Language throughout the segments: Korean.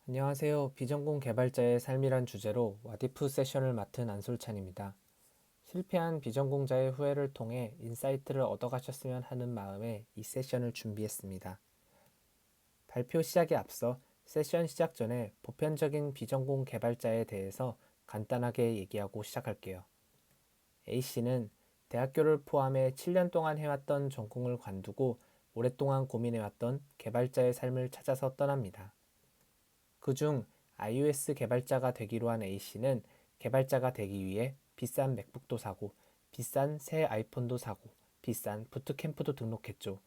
안녕하세요. 비전공 개발자의 삶이란 주제로 와디프 세션을 맡은 안솔찬입니다. 실패한 비전공자의 후회를 통해 인사이트를 얻어가셨으면 하는 마음에 이 세션을 준비했습니다. 발표 시작에 앞서 세션 시작 전에 보편적인 비전공 개발자에 대해서 간단하게 얘기하고 시작할게요. A씨는 대학교를 포함해 7년 동안 해왔던 전공을 관두고 오랫동안 고민해왔던 개발자의 삶을 찾아서 떠납니다. 그중 iOS 개발자가 되기로 한 A씨는 개발자가 되기 위해 비싼 맥북도 사고 비싼 새 아이폰도 사고 비싼 부트캠프도 등록했죠.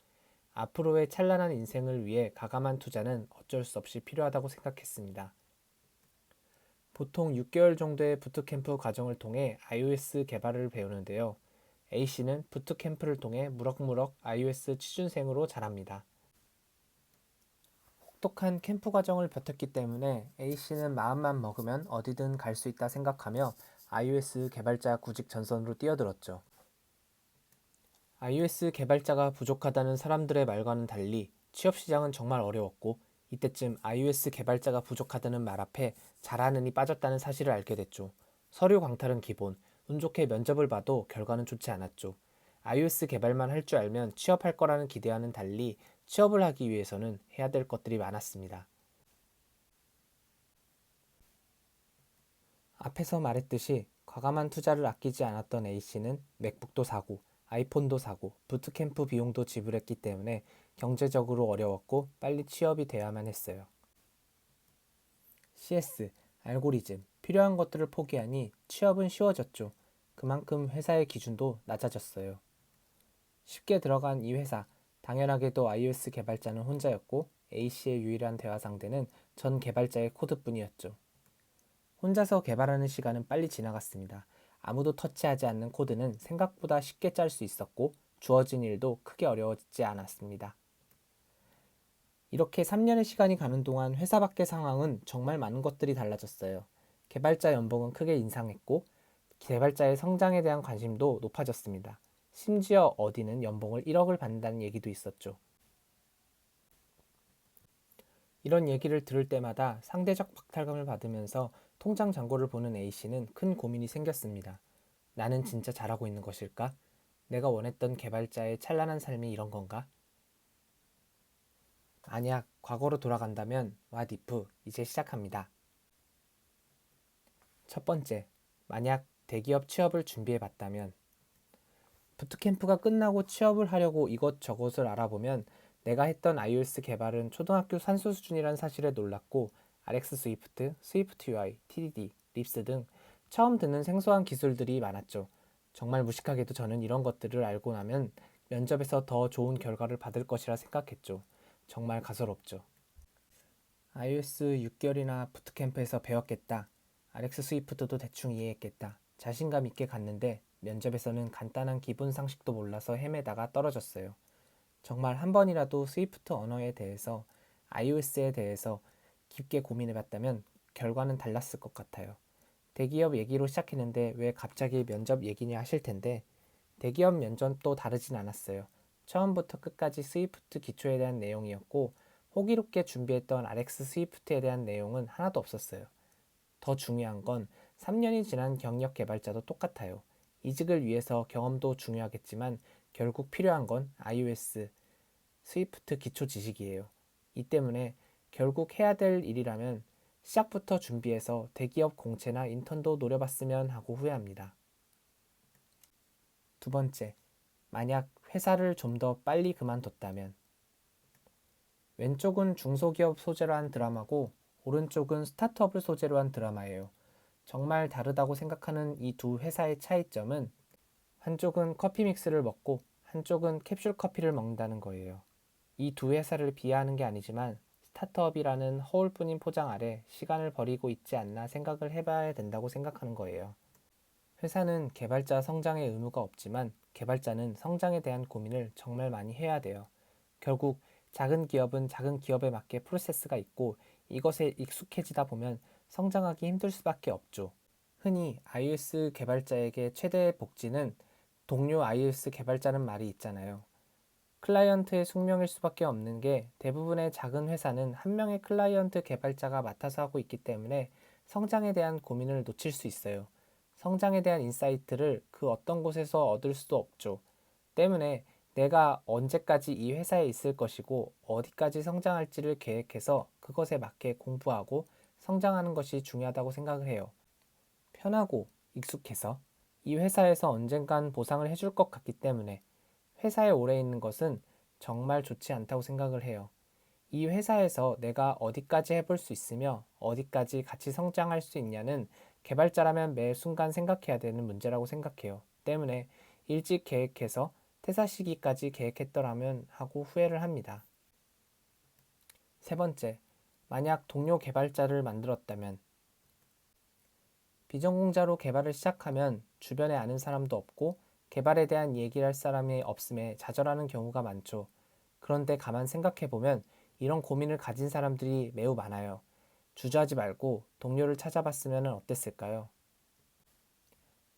앞으로의 찬란한 인생을 위해 가감한 투자는 어쩔 수 없이 필요하다고 생각했습니다. 보통 6개월 정도의 부트캠프 과정을 통해 iOS 개발을 배우는데요. A씨는 부트캠프를 통해 무럭무럭 iOS 취준생으로 자랍니다. 혹독한 캠프 과정을 버텼기 때문에 A씨는 마음만 먹으면 어디든 갈 수 있다 생각하며 iOS 개발자 구직 전선으로 뛰어들었죠. iOS 개발자가 부족하다는 사람들의 말과는 달리 취업 시장은 정말 어려웠고 이때쯤 iOS 개발자가 부족하다는 말 앞에 잘하는이 빠졌다는 사실을 알게 됐죠. 서류 광탈은 기본, 운 좋게 면접을 봐도 결과는 좋지 않았죠. iOS 개발만 할 줄 알면 취업할 거라는 기대와는 달리 취업을 하기 위해서는 해야 될 것들이 많았습니다. 앞에서 말했듯이 과감한 투자를 아끼지 않았던 A씨는 맥북도 사고 아이폰도 사고 부트캠프 비용도 지불했기 때문에 경제적으로 어려웠고 빨리 취업이 돼야만 했어요. CS, 알고리즘, 필요한 것들을 포기하니 취업은 쉬워졌죠. 그만큼 회사의 기준도 낮아졌어요. 쉽게 들어간 이 회사, 당연하게도 iOS 개발자는 혼자였고 A씨의 유일한 대화 상대는 전 개발자의 코드뿐이었죠. 혼자서 개발하는 시간은 빨리 지나갔습니다. 아무도 터치하지 않는 코드는 생각보다 쉽게 짤 수 있었고 주어진 일도 크게 어려워지지 않았습니다. 이렇게 3년의 시간이 가는 동안 회사 밖의 상황은 정말 많은 것들이 달라졌어요. 개발자 연봉은 크게 인상했고 개발자의 성장에 대한 관심도 높아졌습니다. 심지어 어디는 연봉을 1억을 받는다는 얘기도 있었죠. 이런 얘기를 들을 때마다 상대적 박탈감을 받으면서 통장 잔고를 보는 A씨는 큰 고민이 생겼습니다. 나는 진짜 잘하고 있는 것일까? 내가 원했던 개발자의 찬란한 삶이 이런 건가? 만약 과거로 돌아간다면 what if 이제 시작합니다. 첫 번째, 만약 대기업 취업을 준비해 봤다면 부트캠프가 끝나고 취업을 하려고 이것저것을 알아보면 내가 했던 iOS 개발은 초등학교 산수 수준이란 사실에 놀랐고 RX 스위프트, 스위프트 UI, TDD, 립스 등 처음 듣는 생소한 기술들이 많았죠. 정말 무식하게도 저는 이런 것들을 알고 나면 면접에서 더 좋은 결과를 받을 것이라 생각했죠. 정말 가소롭죠. iOS 6개월이나 부트캠프에서 배웠겠다. RX 스위프트도 대충 이해했겠다. 자신감 있게 갔는데 면접에서는 간단한 기본 상식도 몰라서 헤매다가 떨어졌어요. 정말 한 번이라도 스위프트 언어에 대해서 iOS에 대해서 깊게 고민해봤다면 결과는 달랐을 것 같아요. 대기업 얘기로 시작했는데 왜 갑자기 면접 얘기냐 하실 텐데 대기업 면접도 다르진 않았어요. 처음부터 끝까지 스위프트 기초에 대한 내용이었고 호기롭게 준비했던 RX 스위프트에 대한 내용은 하나도 없었어요. 더 중요한 건 3년이 지난 경력 개발자도 똑같아요. 이직을 위해서 경험도 중요하겠지만 결국 필요한 건 iOS, 스위프트 기초 지식이에요. 이 때문에 결국 해야 될 일이라면 시작부터 준비해서 대기업 공채나 인턴도 노려봤으면 하고 후회합니다. 두 번째, 만약 회사를 좀 더 빨리 그만뒀다면 왼쪽은 중소기업 소재로 한 드라마고 오른쪽은 스타트업을 소재로 한 드라마예요. 정말 다르다고 생각하는 이 두 회사의 차이점은 한쪽은 커피 믹스를 먹고 한쪽은 캡슐 커피를 먹는다는 거예요. 이 두 회사를 비하하는 게 아니지만 스타트업이라는 허울뿐인 포장 아래 시간을 버리고 있지 않나 생각을 해봐야 된다고 생각하는 거예요. 회사는 개발자 성장에 의무가 없지만 개발자는 성장에 대한 고민을 정말 많이 해야 돼요. 결국 작은 기업은 작은 기업에 맞게 프로세스가 있고 이것에 익숙해지다 보면 성장하기 힘들 수밖에 없죠. 흔히 iOS 개발자에게 최대의 복지는 동료 iOS 개발자는 말이 있잖아요. 클라이언트의 숙명일 수밖에 없는 게 대부분의 작은 회사는 한 명의 클라이언트 개발자가 맡아서 하고 있기 때문에 성장에 대한 고민을 놓칠 수 있어요. 성장에 대한 인사이트를 그 어떤 곳에서 얻을 수도 없죠. 때문에 내가 언제까지 이 회사에 있을 것이고 어디까지 성장할지를 계획해서 그것에 맞게 공부하고 성장하는 것이 중요하다고 생각을 해요. 편하고 익숙해서 이 회사에서 언젠간 보상을 해줄 것 같기 때문에 회사에 오래 있는 것은 정말 좋지 않다고 생각을 해요. 이 회사에서 내가 어디까지 해볼 수 있으며 어디까지 같이 성장할 수 있냐는 개발자라면 매 순간 생각해야 되는 문제라고 생각해요. 때문에 일찍 계획해서 퇴사 시기까지 계획했더라면 하고 후회를 합니다. 세 번째, 만약 동료 개발자를 만들었다면 비전공자로 개발을 시작하면 주변에 아는 사람도 없고 개발에 대한 얘기를 할 사람이 없음에 좌절하는 경우가 많죠. 그런데 가만 생각해보면 이런 고민을 가진 사람들이 매우 많아요. 주저하지 말고 동료를 찾아봤으면 어땠을까요?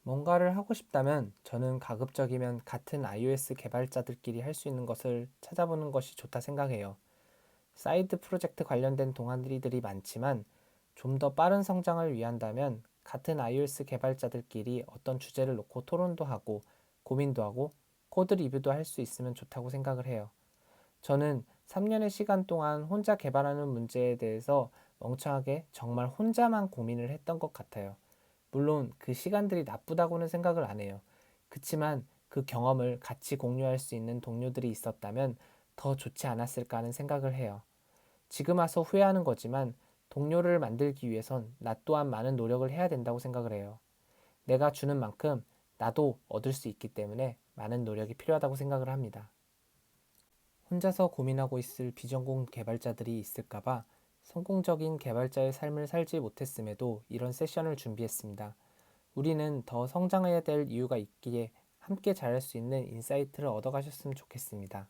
뭔가를 하고 싶다면 저는 가급적이면 같은 iOS 개발자들끼리 할 수 있는 것을 찾아보는 것이 좋다 생각해요. 사이드 프로젝트 관련된 동아리들이 많지만 좀 더 빠른 성장을 위한다면 같은 iOS 개발자들끼리 어떤 주제를 놓고 토론도 하고 고민도 하고 코드 리뷰도 할 수 있으면 좋다고 생각을 해요. 저는 3년의 시간 동안 혼자 개발하는 문제에 대해서 멍청하게 정말 혼자만 고민을 했던 것 같아요. 물론 그 시간들이 나쁘다고는 생각을 안 해요. 그치만 그 경험을 같이 공유할 수 있는 동료들이 있었다면 더 좋지 않았을까 하는 생각을 해요. 지금 와서 후회하는 거지만 동료를 만들기 위해선 나 또한 많은 노력을 해야 된다고 생각을 해요. 내가 주는 만큼 나도 얻을 수 있기 때문에 많은 노력이 필요하다고 생각을 합니다. 혼자서 고민하고 있을 비전공 개발자들이 있을까봐 성공적인 개발자의 삶을 살지 못했음에도 이런 세션을 준비했습니다. 우리는 더 성장해야 될 이유가 있기에 함께 잘할 수 있는 인사이트를 얻어가셨으면 좋겠습니다.